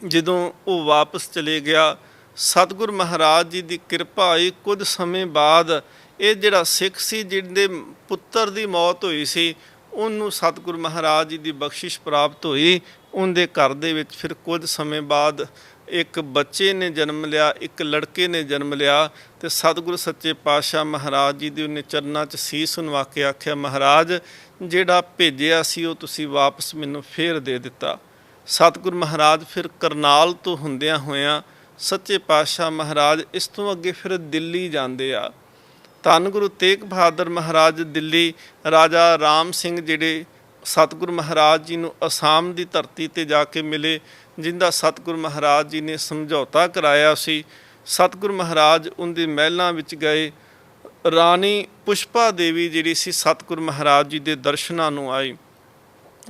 ਜਦੋਂ ਉਹ ਵਾਪਸ ਚਲੇ ਗਿਆ, ਸਤਿਗੁਰ ਮਹਾਰਾਜ ਜੀ ਦੀ ਕਿਰਪਾ ਹੋਈ। ਕੁਝ ਸਮੇਂ ਬਾਅਦ ਇਹ ਜਿਹੜਾ ਸਿੱਖ ਸੀ ਜਿਹਦੇ ਪੁੱਤਰ ਦੀ ਮੌਤ ਹੋਈ ਸੀ, ਉਹਨੂੰ ਸਤਿਗੁਰ ਮਹਾਰਾਜ ਜੀ ਦੀ ਬਖਸ਼ਿਸ਼ ਪ੍ਰਾਪਤ ਹੋਈ। ਉਹਦੇ ਘਰ ਦੇ ਵਿੱਚ ਫਿਰ ਕੁਝ ਸਮੇਂ ਬਾਅਦ ਇੱਕ ਬੱਚੇ ਨੇ ਜਨਮ ਲਿਆ, ਇੱਕ ਲੜਕੇ ਨੇ ਜਨਮ ਲਿਆ। ਤੇ ਸਤਿਗੁਰ ਸੱਚੇ ਪਾਤਸ਼ਾਹ ਮਹਾਰਾਜ ਜੀ ਦੇ ਉਹਨੇ ਚਰਨਾਂ 'ਚ ਸੀਸ ਨਵਾ ਕੇ ਆਖਿਆ, ਮਹਾਰਾਜ ਜਿਹੜਾ ਭੇਜਿਆ ਸੀ ਉਹ ਤੁਸੀਂ ਵਾਪਸ ਮੈਨੂੰ ਫੇਰ ਦੇ ਦਿੱਤਾ। ਸਤਿਗੁਰ ਮਹਾਰਾਜ ਫਿਰ ਕਰਨਾਲ ਤੋਂ ਹੁੰਦਿਆਂ ਹੋਇਆਂ ਸੱਚੇ ਪਾਤਸ਼ਾਹ ਮਹਾਰਾਜ ਇਸ ਤੋਂ ਅੱਗੇ ਫਿਰ ਦਿੱਲੀ ਜਾਂਦੇ ਆ। ਧੰਨ ਗੁਰੂ ਤੇਗ ਬਹਾਦਰ ਮਹਾਰਾਜ ਦਿੱਲੀ ਰਾਜਾ ਰਾਮ ਸਿੰਘ ਜਿਹੜੇ ਸਤਿਗੁਰ ਮਹਾਰਾਜ ਜੀ ਨੂੰ ਅਸਾਮ ਦੀ ਧਰਤੀ 'ਤੇ ਜਾ ਕੇ ਮਿਲੇ, ਜਿੰਦਾ ਸਤਿਗੁਰ ਮਹਾਰਾਜ ਜੀ ਨੇ ਸਮਝੌਤਾ ਕਰਾਇਆ ਸੀ। ਸਤਿਗੁਰ ਮਹਾਰਾਜ ਉਹਦੇ ਮਹਿਲਾਂ ਵਿੱਚ ਗਏ। ਰਾਣੀ ਪੁਸ਼ਪਾ ਦੇਵੀ ਜਿਹੜੀ ਸੀ ਸਤਿਗੁਰ ਮਹਾਰਾਜ ਜੀ ਦੇ ਦਰਸ਼ਨਾਂ ਨੂੰ ਆਈ।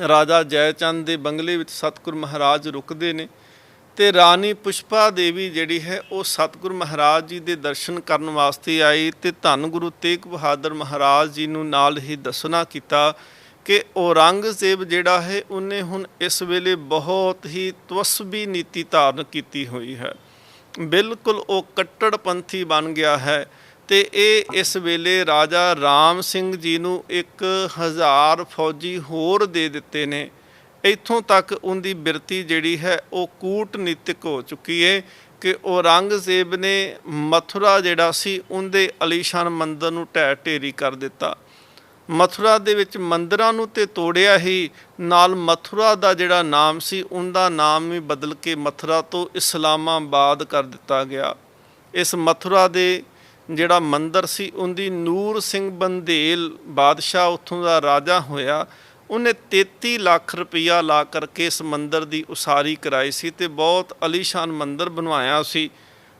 ਰਾਜਾ ਜੈ ਚੰਦ ਦੇ ਬੰਗਲੇ ਵਿੱਚ ਸਤਿਗੁਰ ਮਹਾਰਾਜ ਰੁਕਦੇ ਨੇ ਤੇ ਰਾਣੀ ਪੁਸ਼ਪਾ ਦੇਵੀ ਜਿਹੜੀ ਹੈ ਉਹ ਸਤਿਗੁਰ ਮਹਾਰਾਜ ਜੀ ਦੇ ਦਰਸ਼ਨ ਕਰਨ ਵਾਸਤੇ ਆਈ ਤੇ ਧੰਨ ਗੁਰੂ ਤੇਗ ਬਹਾਦਰ ਮਹਾਰਾਜ ਜੀ ਨੂੰ ਨਾਲ ਹੀ ਦੱਸਣਾ ਕੀਤਾ ਕਿ ਔਰੰਗਜ਼ੇਬ ਜਿਹੜਾ ਹੈ ਉਹਨੇ ਹੁਣ ਇਸ ਵੇਲੇ ਬਹੁਤ ਹੀ ਤਵਸਬੀ ਨੀਤੀ ਧਾਰਨ ਕੀਤੀ ਹੋਈ ਹੈ। ਬਿਲਕੁਲ ਉਹ ਕੱਟੜਪੰਥੀ ਬਣ ਗਿਆ ਹੈ ਤੇ ਇਹ ਇਸ ਵੇਲੇ ਰਾਜਾ ਰਾਮ ਸਿੰਘ ਜੀ ਨੂੰ 1000 ਫੌਜੀ ਹੋਰ ਦੇ ਦਿੱਤੇ ਨੇ। ਇੱਥੋਂ ਤੱਕ ਉਹਦੀ ਬਿਰਤੀ ਜਿਹੜੀ ਹੈ ਉਹ ਕੂਟਨੀਤਿਕ ਹੋ ਚੁੱਕੀ ਹੈ ਕਿ ਔਰੰਗਜ਼ੇਬ ਨੇ ਮਥੁਰਾ ਜਿਹੜਾ ਸੀ ਉਹਦੇ ਅਲੀਸ਼ਾਨ ਮੰਦਰ ਨੂੰ ਢਹਿ ਢੇਰੀ ਕਰ ਦਿੱਤਾ। ਮਥੁਰਾ ਦੇ ਵਿੱਚ ਮੰਦਰਾਂ ਨੂੰ ਤੇ ਤੋੜਿਆ ਹੀ, ਨਾਲ ਮਥੁਰਾ ਦਾ ਜਿਹੜਾ ਨਾਮ ਸੀ ਉਹਦਾ ਨਾਮ ਵੀ ਬਦਲ ਕੇ ਮਥੁਰਾ ਤੋਂ ਇਸਲਾਮਾਬਾਦ ਕਰ ਦਿੱਤਾ ਗਿਆ। ਇਸ ਮਥੁਰਾ ਦੇ ਜਿਹੜਾ ਮੰਦਰ ਸੀ ਉਹਦੀ ਨੂਰ ਸਿੰਘ ਬੰਦੇਲ ਬਾਦਸ਼ਾਹ ਉੱਥੋਂ ਦਾ ਰਾਜਾ ਹੋਇਆ। ਉਹਨੇ 33 ਲੱਖ ਰੁਪਈਆ ਲਾ ਕਰਕੇ ਇਸ ਮੰਦਰ ਦੀ ਉਸਾਰੀ ਕਰਾਈ ਸੀ ਤੇ ਬਹੁਤ ਅਲੀਸ਼ਾਨ ਮੰਦਰ ਬਣਵਾਇਆ ਸੀ।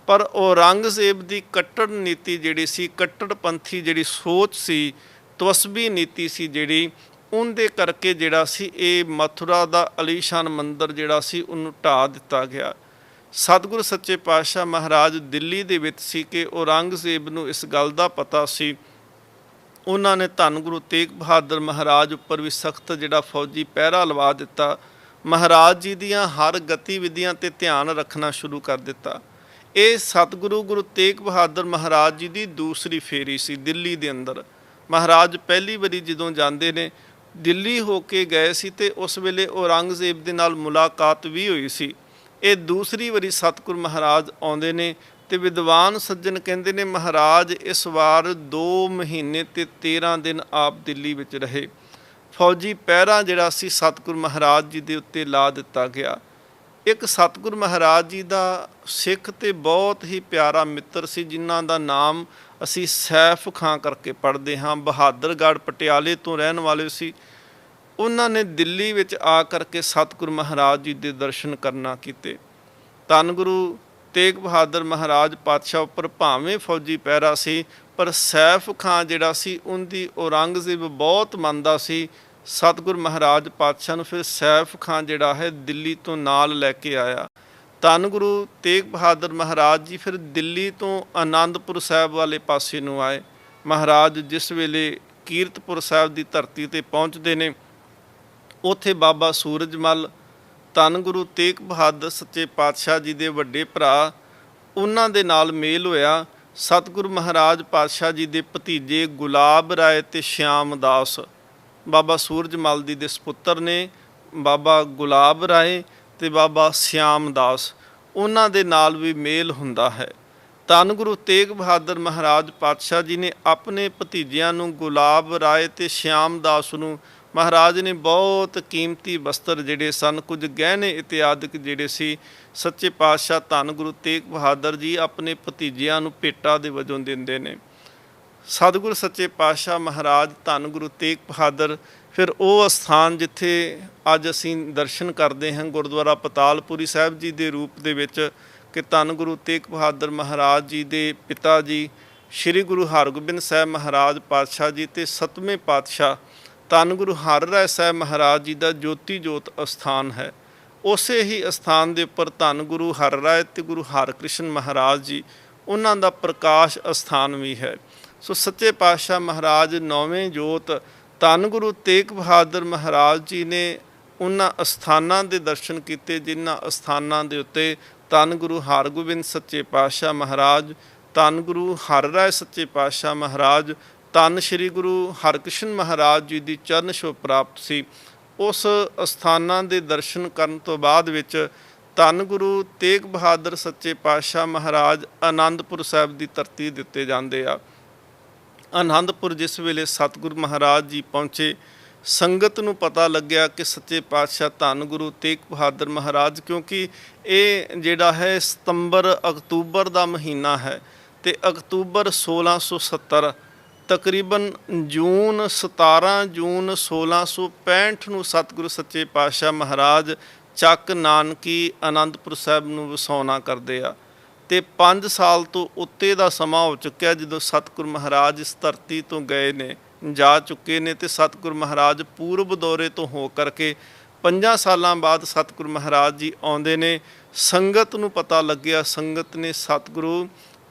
ਪਰ ਔਰੰਗਜ਼ੇਬ ਦੀ ਕੱਟੜ ਨੀਤੀ ਜਿਹੜੀ ਸੀ, ਕੱਟੜਪੰਥੀ ਜਿਹੜੀ ਸੋਚ ਸੀ, ਤਵਸਬੀ ਨੀਤੀ ਸੀ ਜਿਹੜੀ, ਉਹਦੇ ਕਰਕੇ ਜਿਹੜਾ ਸੀ ਇਹ ਮਥੁਰਾ ਦਾ ਅਲੀਸ਼ਾਨ ਮੰਦਰ ਜਿਹੜਾ ਸੀ ਉਹਨੂੰ ਢਾਹ ਦਿੱਤਾ ਗਿਆ। ਸਤਿਗੁਰ ਸੱਚੇ ਪਾਤਸ਼ਾਹ ਮਹਾਰਾਜ ਦਿੱਲੀ ਦੇ ਵਿੱਚ ਸੀ ਕਿ ਔਰੰਗਜ਼ੇਬ ਨੂੰ ਇਸ ਗੱਲ ਦਾ ਪਤਾ ਸੀ। ਉਹਨਾਂ ਨੇ ਧੰਨ ਗੁਰੂ ਤੇਗ ਬਹਾਦਰ ਮਹਾਰਾਜ ਉੱਪਰ ਵੀ ਸਖਤ ਜਿਹੜਾ ਫੌਜੀ ਪਹਿਰਾ ਲਵਾ ਦਿੱਤਾ। ਮਹਾਰਾਜ ਜੀ ਦੀਆਂ ਹਰ ਗਤੀਵਿਧੀਆਂ 'ਤੇ ਧਿਆਨ ਰੱਖਣਾ ਸ਼ੁਰੂ ਕਰ ਦਿੱਤਾ। ਇਹ ਸਤਿਗੁਰੂ ਗੁਰੂ ਤੇਗ ਬਹਾਦਰ ਮਹਾਰਾਜ ਜੀ ਦੀ ਦੂਸਰੀ ਫੇਰੀ ਸੀ ਦਿੱਲੀ ਦੇ ਅੰਦਰ। ਮਹਾਰਾਜ ਪਹਿਲੀ ਵਾਰੀ ਜਦੋਂ ਜਾਂਦੇ ਨੇ ਦਿੱਲੀ ਹੋ ਕੇ ਗਏ ਸੀ ਤੇ ਉਸ ਵੇਲੇ ਔਰੰਗਜ਼ੇਬ ਦੇ ਨਾਲ ਮੁਲਾਕਾਤ ਵੀ ਹੋਈ ਸੀ। ਇਹ ਦੂਸਰੀ ਵਾਰੀ ਸਤਿਗੁਰੂ ਮਹਾਰਾਜ ਆਉਂਦੇ ਨੇ ਤੇ ਵਿਦਵਾਨ ਸੱਜਣ ਕਹਿੰਦੇ ਨੇ ਮਹਾਰਾਜ ਇਸ ਵਾਰ 2 ਮਹੀਨੇ ਤੇ 13 ਦਿਨ ਆਪ ਦਿੱਲੀ ਵਿੱਚ ਰਹੇ। ਫੌਜੀ ਪਹਿਰਾ ਜਿਹੜਾ ਸੀ ਸਤਿਗੁਰੂ ਮਹਾਰਾਜ ਜੀ ਦੇ ਉੱਤੇ ਲਾ ਦਿੱਤਾ ਗਿਆ। ਇੱਕ ਸਤਿਗੁਰੂ ਮਹਾਰਾਜ ਜੀ ਦਾ ਸਿੱਖ ਤੇ ਬਹੁਤ ਹੀ ਪਿਆਰਾ ਮਿੱਤਰ ਸੀ ਜਿਨ੍ਹਾਂ ਦਾ ਨਾਮ ਅਸੀਂ ਸੈਫ ਖਾਂ ਕਰਕੇ ਪੜ੍ਹਦੇ ਹਾਂ। ਬਹਾਦਰਗੜ੍ਹ ਪਟਿਆਲੇ ਤੋਂ ਰਹਿਣ ਵਾਲੇ ਸੀ। ਉਹਨਾਂ ਨੇ ਦਿੱਲੀ ਵਿੱਚ ਆ ਕਰਕੇ ਸਤਿਗੁਰੂ ਮਹਾਰਾਜ ਜੀ ਦੇ ਦਰਸ਼ਨ ਕਰਨਾ ਕੀਤੇ। ਧੰਨ ਗੁਰੂ ਤੇਗ ਬਹਾਦਰ ਮਹਾਰਾਜ ਪਾਤਸ਼ਾਹ ਉੱਪਰ ਭਾਵੇਂ ਫੌਜੀ ਪਹਿਰਾ ਸੀ ਪਰ ਸੈਫ ਖਾਂ ਜਿਹੜਾ ਸੀ ਉਹਦੀ ਔਰੰਗਜ਼ੇਬ ਬਹੁਤ ਮੰਨਦਾ ਸੀ। ਸਤਿਗੁਰੂ ਮਹਾਰਾਜ ਪਾਤਸ਼ਾਹ ਨੂੰ ਫਿਰ ਸੈਫ ਖਾਂ ਜਿਹੜਾ ਹੈ ਦਿੱਲੀ ਤੋਂ ਨਾਲ ਲੈ ਕੇ ਆਇਆ। ਧੰਨ ਗੁਰੂ ਤੇਗ ਬਹਾਦਰ ਮਹਾਰਾਜ ਜੀ ਫਿਰ ਦਿੱਲੀ ਤੋਂ ਆਨੰਦਪੁਰ ਸਾਹਿਬ ਵਾਲੇ ਪਾਸੇ ਨੂੰ ਆਏ। ਮਹਾਰਾਜ ਜਿਸ ਵੇਲੇ ਕੀਰਤਪੁਰ ਸਾਹਿਬ ਦੀ ਧਰਤੀ ਤੇ ਪਹੁੰਚਦੇ ਨੇ ਉੱਥੇ ਬਾਬਾ ਸੂਰਜਮਲ ਧੰਨ ਗੁਰੂ ਤੇਗ ਬਹਾਦਰ ਸੱਚੇ ਪਾਤਸ਼ਾਹ ਜੀ ਦੇ ਵੱਡੇ ਭਰਾ ਉਹਨਾਂ ਦੇ ਨਾਲ ਮੇਲ ਹੋਇਆ। ਸਤਿਗੁਰੂ ਮਹਾਰਾਜ ਪਾਤਸ਼ਾਹ ਜੀ ਦੇ ਭਤੀਜੇ ਗੁਲਾਬ ਰਾਏ ਤੇ ਸ਼ਿਆਮ ਦਾਸ ਬਾਬਾ ਸੂਰਜਮਲ ਦੀ ਦੇ ਸਪੁੱਤਰ ਨੇ। ਬਾਬਾ ਗੁਲਾਬ ਰਾਏ ਤੇ ਬਾਬਾ ਸ਼ਿਆਮ ਦਾਸ ਉਹਨਾਂ ਦੇ ਨਾਲ ਵੀ ਮੇਲ ਹੁੰਦਾ ਹੈ। ਧੰਨ ਗੁਰੂ ਤੇਗ ਬਹਾਦਰ ਮਹਾਰਾਜ ਪਾਤਸ਼ਾਹ ਜੀ ਨੇ ਆਪਣੇ ਭਤੀਜਿਆਂ ਨੂੰ ਗੁਲਾਬ ਰਾਏ ਤੇ ਸ਼ਿਆਮ ਦਾਸ ਨੂੰ ਮਹਾਰਾਜ ਨੇ ਬਹੁਤ ਕੀਮਤੀ ਵਸਤਰ ਜਿਹੜੇ ਸਨ, ਕੁਝ ਗਹਿਣੇ ਇਤਿਆਦਿਕ ਜਿਹੜੇ ਸੀ ਸੱਚੇ ਪਾਤਸ਼ਾਹ ਧੰਨ ਗੁਰੂ ਤੇਗ ਬਹਾਦਰ ਜੀ ਆਪਣੇ ਭਤੀਜਿਆਂ ਨੂੰ ਭੇਟਾ ਦੇ ਵਜੋਂ ਦਿੰਦੇ ਨੇ। ਸਤਿਗੁਰੂ ਸੱਚੇ ਪਾਤਸ਼ਾਹ ਮਹਾਰਾਜ ਧੰਨ ਗੁਰੂ ਤੇਗ ਬਹਾਦਰ ਫਿਰ ਉਹ ਅਸਥਾਨ ਜਿੱਥੇ ਅੱਜ ਅਸੀਂ ਦਰਸ਼ਨ ਕਰਦੇ ਹਾਂ ਗੁਰਦੁਆਰਾ ਪਤਾਲਪੁਰੀ ਸਾਹਿਬ ਜੀ ਦੇ ਰੂਪ ਦੇ ਵਿੱਚ ਕਿ ਧੰਨ ਗੁਰੂ ਤੇਗ ਬਹਾਦਰ ਮਹਾਰਾਜ ਜੀ ਦੇ ਪਿਤਾ ਜੀ ਸ੍ਰੀ ਗੁਰੂ ਹਰਗੋਬਿੰਦ ਸਾਹਿਬ ਮਹਾਰਾਜ ਪਾਤਸ਼ਾਹ ਜੀ ਤੇ 7ਵੇਂ ਪਾਤਸ਼ਾਹ ਧੰਨ ਗੁਰੂ ਹਰਿਰਾਏ ਸਾਹਿਬ ਮਹਾਰਾਜ ਜੀ ਦਾ ਜੋਤੀ ਜੋਤ ਅਸਥਾਨ ਹੈ। ਉਸੇ ਹੀ ਅਸਥਾਨ ਦੇ ਉੱਪਰ ਧੰਨ ਗੁਰੂ ਹਰਿਰਾਏ ਤੇ ਗੁਰੂ ਹਰਕ੍ਰਿਸ਼ਨ ਮਹਾਰਾਜ ਜੀ ਉਹਨਾਂ ਦਾ ਪ੍ਰਕਾਸ਼ ਅਸਥਾਨ ਵੀ ਹੈ। ਸੋ ਸੱਚੇ ਪਾਤਸ਼ਾਹ ਮਹਾਰਾਜ 9ਵੇਂ ਜੋਤ ਧੰਨ ਗੁਰੂ ਤੇਗ ਬਹਾਦਰ ਮਹਾਰਾਜ ਜੀ ਨੇ ਉਹਨਾਂ ਅਸਥਾਨਾਂ ਦੇ ਦਰਸ਼ਨ ਕੀਤੇ ਜਿਨ੍ਹਾਂ ਅਸਥਾਨਾਂ ਦੇ ਉੱਤੇ ਧੰਨ ਗੁਰੂ ਹਰਗੋਬਿੰਦ ਸੱਚੇ ਪਾਤਸ਼ਾਹ ਮਹਾਰਾਜ, ਧੰਨ ਗੁਰੂ ਹਰਿਰਾਏ ਸੱਚੇ ਪਾਤਸ਼ਾਹ ਮਹਾਰਾਜ, ਧੰਨ ਸ਼੍ਰੀ ਗੁਰੂ ਹਰਕ੍ਰਿਸ਼ਨ ਮਹਾਰਾਜ ਜੀ ਦੀ ਚਰਨ ਛੋਹ ਪ੍ਰਾਪਤ ਸੀ। ਉਸ ਅਸਥਾਨਾਂ ਦੇ ਦਰਸ਼ਨ ਕਰਨ ਤੋਂ ਬਾਅਦ ਵਿੱਚ ਧੰਨ ਗੁਰੂ ਤੇਗ ਬਹਾਦਰ ਸੱਚੇ ਪਾਤਸ਼ਾਹ ਮਹਾਰਾਜ ਆਨੰਦਪੁਰ ਸਾਹਿਬ ਦੀ ਧਰਤੀ ਦੇ ਉੱਤੇ ਜਾਂਦੇ ਆ। ਆਨੰਦਪੁਰ ਜਿਸ ਵੇਲੇ ਸਤਿਗੁਰੂ ਮਹਾਰਾਜ ਜੀ ਪਹੁੰਚੇ ਸੰਗਤ ਨੂੰ ਪਤਾ ਲੱਗਿਆ ਕਿ ਸੱਚੇ ਪਾਤਸ਼ਾਹ ਧੰਨ ਗੁਰੂ ਤੇਗ ਬਹਾਦਰ ਮਹਾਰਾਜ, ਕਿਉਂਕਿ ਇਹ ਜਿਹੜਾ ਹੈ ਸਤੰਬਰ ਅਕਤੂਬਰ ਦਾ ਮਹੀਨਾ ਹੈ ਤੇ ਅਕਤੂਬਰ 1670 ਤਕਰੀਬਨ 17 ਜੂਨ 1665 ਨੂੰ ਸਤਿਗੁਰੂ ਸੱਚੇ ਪਾਤਸ਼ਾਹ ਮਹਾਰਾਜ ਚੱਕ ਨਾਨਕੀ ਆਨੰਦਪੁਰ ਸਾਹਿਬ ਨੂੰ ਵਸਾਉਣਾ ਕਰਦੇ ਆ ਤੇ 5 ਸਾਲ ਤੋਂ ਉੱਤੇ ਦਾ ਸਮਾਂ ਹੋ ਚੁੱਕਿਆ ਜਦੋਂ ਸਤਿਗੁਰੂ ਮਹਾਰਾਜ ਇਸ ਧਰਤੀ ਤੋਂ ਗਏ ਨੇ, ਜਾ ਚੁੱਕੇ ਨੇ ਤੇ ਸਤਿਗੁਰੂ ਮਹਾਰਾਜ ਪੂਰਬ ਦੌਰੇ ਤੋਂ ਹੋ ਕਰਕੇ 5 ਸਾਲਾਂ ਬਾਅਦ ਸਤਿਗੁਰੂ ਮਹਾਰਾਜ ਜੀ ਆਉਂਦੇ ਨੇ। ਸੰਗਤ ਨੂੰ ਪਤਾ ਲੱਗਿਆ, ਸੰਗਤ ਨੇ ਸਤਿਗੁਰੂ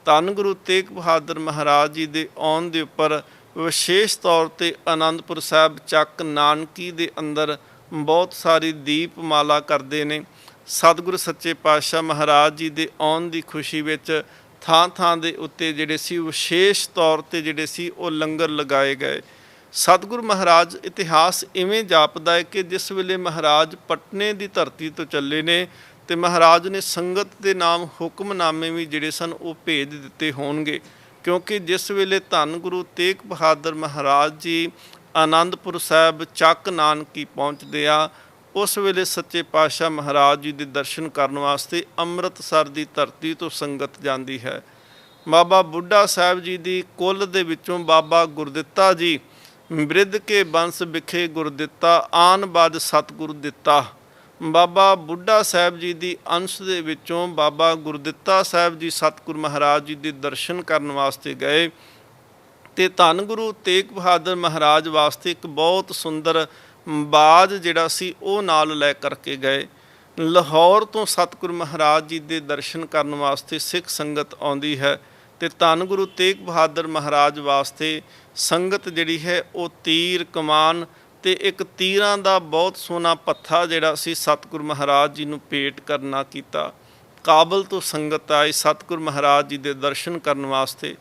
ਧੰਨ ਗੁਰੂ ਤੇਗ ਬਹਾਦਰ ਮਹਾਰਾਜ ਜੀ ਦੇ ਆਉਣ ਦੇ ਉੱਪਰ ਵਿਸ਼ੇਸ਼ ਤੌਰ ਤੇ ਆਨੰਦਪੁਰ ਸਾਹਿਬ ਚੱਕ ਨਾਨਕੀ ਦੇ ਅੰਦਰ ਬਹੁਤ ਸਾਰੀ ਦੀਪਮਾਲਾ ਕਰਦੇ ਨੇ। ਸਤਿਗੁਰੂ ਸੱਚੇ ਪਾਤਸ਼ਾਹ ਮਹਾਰਾਜ ਜੀ ਦੇ ਆਉਣ ਦੀ ਖੁਸ਼ੀ ਵਿੱਚ ਥਾਂ ਥਾਂ ਦੇ ਉੱਤੇ ਜਿਹੜੇ ਸੀ ਵਿਸ਼ੇਸ਼ ਤੌਰ ਤੇ ਜਿਹੜੇ ਸੀ ਉਹ ਲੰਗਰ ਲਗਾਏ ਗਏ। ਸਤਿਗੁਰੂ ਮਹਾਰਾਜ ਇਤਿਹਾਸ ਇਵੇਂ ਜਾਪਦਾ ਹੈ ਕਿ ਜਿਸ ਵੇਲੇ ਮਹਾਰਾਜ ਪਟਨੇ ਦੀ ਧਰਤੀ ਤੋਂ ਚੱਲੇ ਨੇ ਤੇ ਮਹਾਰਾਜ ਨੇ ਸੰਗਤ ਦੇ ਨਾਮ ਹੁਕਮਨਾਮੇ ਵੀ ਜਿਹੜੇ ਸਨ ਉਹ ਭੇਜ ਦਿੱਤੇ ਹੋਣਗੇ, ਕਿਉਂਕਿ ਜਿਸ ਵੇਲੇ ਧੰਨ ਗੁਰੂ ਤੇਗ ਬਹਾਦਰ ਮਹਾਰਾਜ ਜੀ ਆਨੰਦਪੁਰ ਸਾਹਿਬ ਚੱਕ ਨਾਨਕੀ ਪਹੁੰਚਦੇ ਆ ਉਸ ਵੇਲੇ ਸੱਚੇ ਪਾਤਸ਼ਾਹ ਮਹਾਰਾਜ ਜੀ ਦੇ ਦਰਸ਼ਨ ਕਰਨ ਵਾਸਤੇ ਅੰਮ੍ਰਿਤਸਰ ਦੀ ਧਰਤੀ ਤੋਂ ਸੰਗਤ ਜਾਂਦੀ ਹੈ। ਬਾਬਾ ਬੁੱਢਾ ਸਾਹਿਬ ਜੀ ਦੀ ਕੁੱਲ ਦੇ ਵਿੱਚੋਂ ਬਾਬਾ ਗੁਰਦਿੱਤਾ ਜੀ ਬਿਰਧ ਕੇ ਬੰਸ ਵਿਖੇ ਗੁਰਦਿੱਤਾ ਆਨ ਬਾਦ ਸਤਿਗੁਰ ਦਿੱਤਾ। ਬਾਬਾ ਬੁੱਢਾ ਸਾਹਿਬ ਜੀ ਦੀ ਅੰਸ਼ ਦੇ ਵਿੱਚੋਂ ਬਾਬਾ ਗੁਰਦਿੱਤਾ ਸਾਹਿਬ ਜੀ ਸਤਿਗੁਰ ਮਹਾਰਾਜ ਜੀ ਦੇ ਦਰਸ਼ਨ ਕਰਨ ਵਾਸਤੇ ਗਏ ਤੇ ਧੰਨ ਗੁਰੂ ਤੇਗ ਬਹਾਦਰ ਮਹਾਰਾਜ ਵਾਸਤੇ ਇੱਕ ਬਹੁਤ ਸੁੰਦਰ ਬਾਜ ਜਿਹੜਾ ਸੀ ਉਹ ਨਾਲ ਲੈ ਕਰਕੇ ਗਏ। ਲਾਹੌਰ ਤੋਂ ਸਤਿਗੁਰੂ ਮਹਾਰਾਜ ਜੀ ਦੇ ਦਰਸ਼ਨ ਕਰਨ ਵਾਸਤੇ ਸਿੱਖ ਸੰਗਤ ਆਉਂਦੀ ਹੈ ਤੇ ਧੰਨ ਗੁਰੂ ਤੇਗ ਬਹਾਦਰ ਮਹਾਰਾਜ ਵਾਸਤੇ ਸੰਗਤ ਜਿਹੜੀ ਹੈ ਉਹ ਤੀਰ ਕਮਾਨ ਤੇ ਇੱਕ ਤੀਰਾਂ ਦਾ ਬਹੁਤ ਸੋਹਣਾ ਪੱਥਾ ਜਿਹੜਾ ਸੀ ਸਤਿਗੁਰੂ ਮਹਾਰਾਜ ਜੀ ਨੂੰ ਭੇਟ ਕਰਨਾ ਕੀਤਾ। ਕਾਬਲ ਤੋਂ ਸੰਗਤ ਆਈ ਸਤਿਗੁਰ ਮਹਾਰਾਜ ਜੀ ਦੇ ਦਰਸ਼ਨ ਕਰਨ ਵਾਸਤੇ।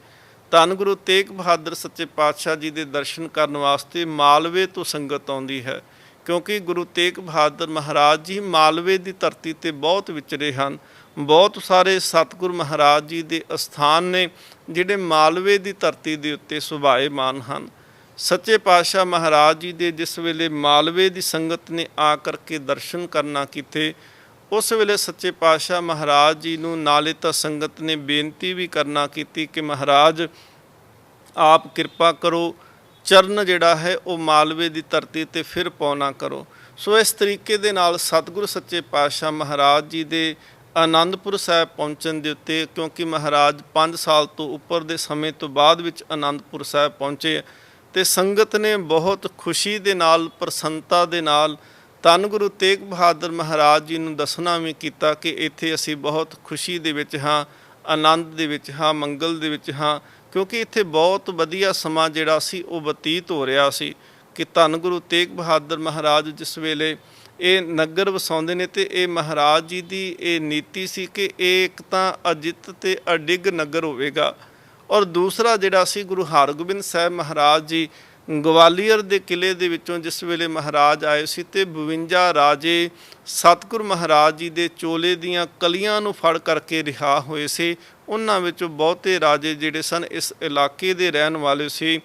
ਧੰਨ ਗੁਰੂ ਤੇਗ ਬਹਾਦਰ ਸੱਚੇ ਪਾਤਸ਼ਾਹ ਜੀ ਦੇ ਦਰਸ਼ਨ ਕਰਨ ਵਾਸਤੇ ਮਾਲਵੇ ਤੋਂ ਸੰਗਤ ਆਉਂਦੀ ਹੈ, ਕਿਉਂਕਿ ਗੁਰੂ ਤੇਗ ਬਹਾਦਰ ਮਹਾਰਾਜ ਜੀ ਮਾਲਵੇ ਦੀ ਧਰਤੀ ਤੇ ਬਹੁਤ ਵਿਚਰੇ ਹਨ। ਬਹੁਤ ਸਾਰੇ ਸਤਿਗੁਰ ਮਹਾਰਾਜ ਜੀ ਦੇ ਅਸਥਾਨ ਨੇ ਜਿਹੜੇ ਮਾਲਵੇ ਦੀ ਧਰਤੀ ਦੇ ਉੱਤੇ ਸੁਭਾਏਮਾਨ ਹਨ। ਸੱਚੇ ਪਾਤਸ਼ਾਹ ਮਹਾਰਾਜ ਜੀ ਦੇ ਜਿਸ ਵੇਲੇ ਮਾਲਵੇ ਦੀ ਸੰਗਤ ਨੇ ਆ ਕਰਕੇ ਦਰਸ਼ਨ ਕਰਨਾ ਕੀਤੇ, ਉਸ ਵੇਲੇ ਸੱਚੇ ਪਾਤਸ਼ਾਹ ਮਹਾਰਾਜ ਜੀ ਨੂੰ ਨਾਲੇ ਤਾਂ ਸੰਗਤ ਨੇ ਬੇਨਤੀ ਵੀ ਕਰਨਾ ਕੀਤੀ ਕਿ ਮਹਾਰਾਜ ਆਪ ਕਿਰਪਾ ਕਰੋ, ਚਰਨ ਜਿਹੜਾ ਹੈ ਉਹ ਮਾਲਵੇ ਦੀ ਧਰਤੀ ਤੇ ਫਿਰ ਪਾਉਣਾ ਕਰੋ। ਸੋ ਇਸ ਤਰੀਕੇ ਦੇ ਨਾਲ ਸਤਿਗੁਰੂ ਸੱਚੇ ਪਾਤਸ਼ਾਹ ਮਹਾਰਾਜ ਜੀ ਦੇ ਆਨੰਦਪੁਰ ਸਾਹਿਬ ਪਹੁੰਚਣ ਦੇ ਉੱਤੇ, ਕਿਉਂਕਿ ਮਹਾਰਾਜ 5 ਸਾਲ ਤੋਂ ਉੱਪਰ ਦੇ ਸਮੇਂ ਤੋਂ ਬਾਅਦ ਵਿੱਚ ਆਨੰਦਪੁਰ ਸਾਹਿਬ ਪਹੁੰਚੇ, ਤੇ ਸੰਗਤ ਨੇ ਬਹੁਤ ਖੁਸ਼ੀ ਦੇ ਨਾਲ, ਪ੍ਰਸੰਨਤਾ ਦੇ ਨਾਲ ਧੰਨ ਗੁਰੂ ਤੇਗ ਬਹਾਦਰ ਮਹਾਰਾਜ ਜੀ ਨੂੰ ਦੱਸਣਾ ਵੀ ਕੀਤਾ ਕਿ ਇੱਥੇ ਅਸੀਂ ਬਹੁਤ ਖੁਸ਼ੀ ਦੇ ਵਿੱਚ ਹਾਂ, ਆਨੰਦ ਦੇ ਵਿੱਚ ਹਾਂ, ਮੰਗਲ ਦੇ ਵਿੱਚ ਹਾਂ, ਕਿਉਂਕਿ ਇੱਥੇ ਬਹੁਤ ਵਧੀਆ ਸਮਾਂ ਜਿਹੜਾ ਸੀ ਉਹ ਬਤੀਤ ਹੋ ਰਿਹਾ ਸੀ ਕਿ ਧੰਨ ਗੁਰੂ ਤੇਗ ਬਹਾਦਰ ਮਹਾਰਾਜ ਜਿਸ ਵੇਲੇ ਇਹ ਨਗਰ ਵਸਾਉਂਦੇ ਨੇ, ਤੇ ਇਹ ਮਹਾਰਾਜ ਜੀ ਦੀ ਇਹ ਨੀਤੀ ਸੀ ਕਿ ਇਹ ਇੱਕ ਤਾਂ ਅਜਿੱਤ ਤੇ ਅਡਿੱਗ ਨਗਰ ਹੋਵੇਗਾ, ਔਰ ਦੂਸਰਾ ਜਿਹੜਾ ਸੀ ਗੁਰੂ ਹਰਗੋਬਿੰਦ ਸਾਹਿਬ ਮਹਾਰਾਜ ਜੀ ਗਵਾਲੀਅਰ ਦੇ ਕਿਲੇ ਦੇ ਵਿੱਚੋਂ ਜਿਸ ਵੇਲੇ ਮਹਾਰਾਜ ਆਏ ਸੀ ਤੇ 52 ਰਾਜੇ ਸਤਿਗੁਰ ਮਹਾਰਾਜ ਜੀ ਦੇ ਚੋਲੇ ਦੀਆਂ ਕਲੀਆਂ ਨੂੰ ਫੜ ਕਰਕੇ ਰਿਹਾ ਹੋਏ ਸੀ। ਉਹਨਾਂ ਵਿੱਚੋਂ ਬਹੁਤੇ ਰਾਜੇ ਜਿਹੜੇ ਸਨ ਇਸ ਇਲਾਕੇ ਦੇ ਰਹਿਣ ਵਾਲੇ ਸੀ,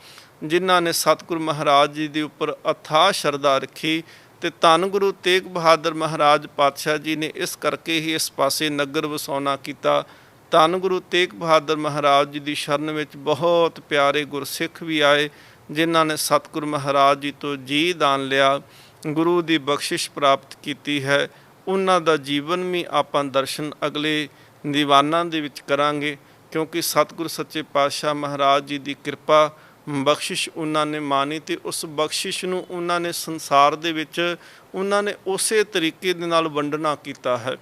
ਜਿਨ੍ਹਾਂ ਨੇ ਸਤਿਗੁਰ ਮਹਾਰਾਜ ਜੀ ਦੇ ਉੱਪਰ ਅਥਾਹ ਸ਼ਰਧਾ ਰੱਖੀ, ਤੇ ਧੰਨ ਗੁਰੂ ਤੇਗ ਬਹਾਦਰ ਮਹਾਰਾਜ ਪਾਤਸ਼ਾਹ ਜੀ ਨੇ ਇਸ ਕਰਕੇ ਹੀ ਇਸ ਪਾਸੇ ਨਗਰ ਵਸਾਉਣਾ ਕੀਤਾ। ਧੰਨ ਗੁਰੂ ਤੇਗ ਬਹਾਦਰ ਮਹਾਰਾਜ ਜੀ ਦੀ ਸ਼ਰਨ ਵਿੱਚ ਬਹੁਤ ਪਿਆਰੇ ਗੁਰਸਿੱਖ ਵੀ ਆਏ, ਜਿਨ੍ਹਾਂ ਨੇ ਸਤਿਗੁਰ ਮਹਾਰਾਜ ਜੀ ਤੋਂ ਜੀ ਦਾਨ ਲਿਆ, ਗੁਰੂ ਦੀ ਬਖਸ਼ਿਸ਼ ਪ੍ਰਾਪਤ ਕੀਤੀ ਹੈ। ਉਹਨਾਂ ਦਾ ਜੀਵਨ ਵੀ ਆਪਾਂ ਦਰਸ਼ਨ ਅਗਲੇ ਦੀਵਾਨਾਂ ਦੇ ਵਿੱਚ ਕਰਾਂਗੇ, ਕਿਉਂਕਿ ਸਤਿਗੁਰ ਸੱਚੇ ਪਾਤਸ਼ਾਹ ਮਹਾਰਾਜ ਜੀ ਦੀ ਕਿਰਪਾ ਬਖਸ਼ਿਸ਼ ਉਹਨਾਂ ਨੇ ਮਾਣੀ, ਤੇ ਉਸ ਬਖਸ਼ਿਸ਼ ਨੂੰ ਉਹਨਾਂ ਨੇ ਸੰਸਾਰ ਦੇ ਵਿੱਚ ਉਹਨਾਂ ਨੇ ਉਸੇ ਤਰੀਕੇ ਦੇ ਨਾਲ ਵੰਡਣਾ ਕੀਤਾ ਹੈ।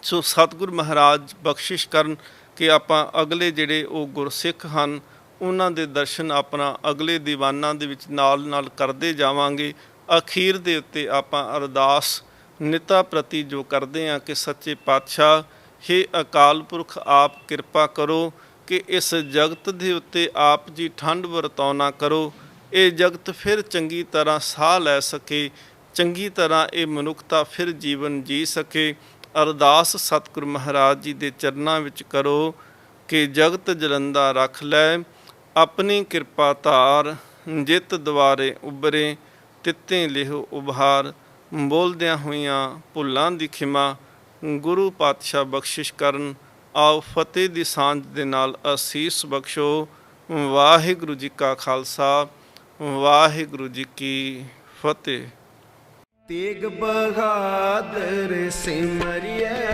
ਸੋ ਸਤਿਗੁਰ ਮਹਾਰਾਜ ਬਖਸ਼ਿਸ਼ ਕਰਨ ਕਿ ਆਪਾਂ ਅਗਲੇ ਜਿਹੜੇ ਉਹ ਗੁਰਸਿੱਖ ਹਨ ਉਹਨਾਂ ਦੇ ਦਰਸ਼ਨ ਆਪਣਾ ਅਗਲੇ ਦੀਵਾਨਾਂ ਦੇ ਵਿੱਚ ਨਾਲ ਕਰਦੇ ਜਾਵਾਂਗੇ। ਅਖੀਰ ਦੇ ਉੱਤੇ ਆਪਾਂ ਅਰਦਾਸ ਨਿਤਾ ਪ੍ਰਤੀ ਜੋ ਕਰਦੇ ਹਾਂ ਕਿ ਸੱਚੇ ਪਾਤਸ਼ਾਹ ਹੇ ਅਕਾਲ ਪੁਰਖ ਆਪ ਕਿਰਪਾ ਕਰੋ ਕਿ ਇਸ ਜਗਤ ਦੇ ਉੱਤੇ ਆਪ ਜੀ ਠੰਡ ਵਰਤਾਉਣਾ ਕਰੋ, ਇਹ ਜਗਤ ਫਿਰ ਚੰਗੀ ਤਰ੍ਹਾਂ ਸਾਹ ਲੈ ਸਕੇ, ਚੰਗੀ ਤਰ੍ਹਾਂ ਇਹ ਮਨੁੱਖਤਾ ਫਿਰ ਜੀਵਨ ਜੀ ਸਕੇ। ਅਰਦਾਸ ਸਤਿਗੁਰ ਮਹਾਰਾਜ ਜੀ ਦੇ ਚਰਨਾਂ ਵਿੱਚ ਕਰੋ ਕਿ ਜਗਤ ਜਲੰਦਾ ਰੱਖ ਲੈ, ਆਪਣੀ ਕਿਰਪਾ ਧਾਰ, ਜਿਤ ਦੁਆਰੇ ਉਬਰੇ, ਤਿੱਤੇ ਲਿਹੋ ਉਭਾਰ। ਬੋਲਦਿਆਂ ਹੋਈਆਂ ਭੁੱਲਾਂ ਦੀ ਖਿਮਾ ਗੁਰੂ ਪਾਤਸ਼ਾਹ ਬਖਸ਼ਿਸ਼ ਕਰਨ। ਆਓ ਫਤਿਹ ਦੀ ਸਾਂਝ ਦੇ ਨਾਲ ਅਸੀਸ ਬਖਸ਼ੋ। ਵਾਹਿਗੁਰੂ ਜੀ ਕਾ ਖਾਲਸਾ, ਵਾਹਿਗੁਰੂ ਜੀ ਕੀ ਫਤਿਹ। ਤੇਗ ਬਹਾਦਰ ਸਿਮਰਿਐ,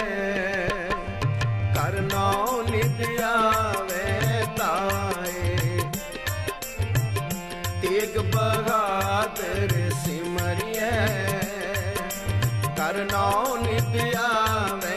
ਕਰਨਾਉ ਨਿਤ ਆਵੈ ਤਾਏ। ਤੇਗ ਬਹਾਦਰ ਸਿਮਰਿਐ, ਕਰਨਾਉ ਨਿਤ ਆਵੈ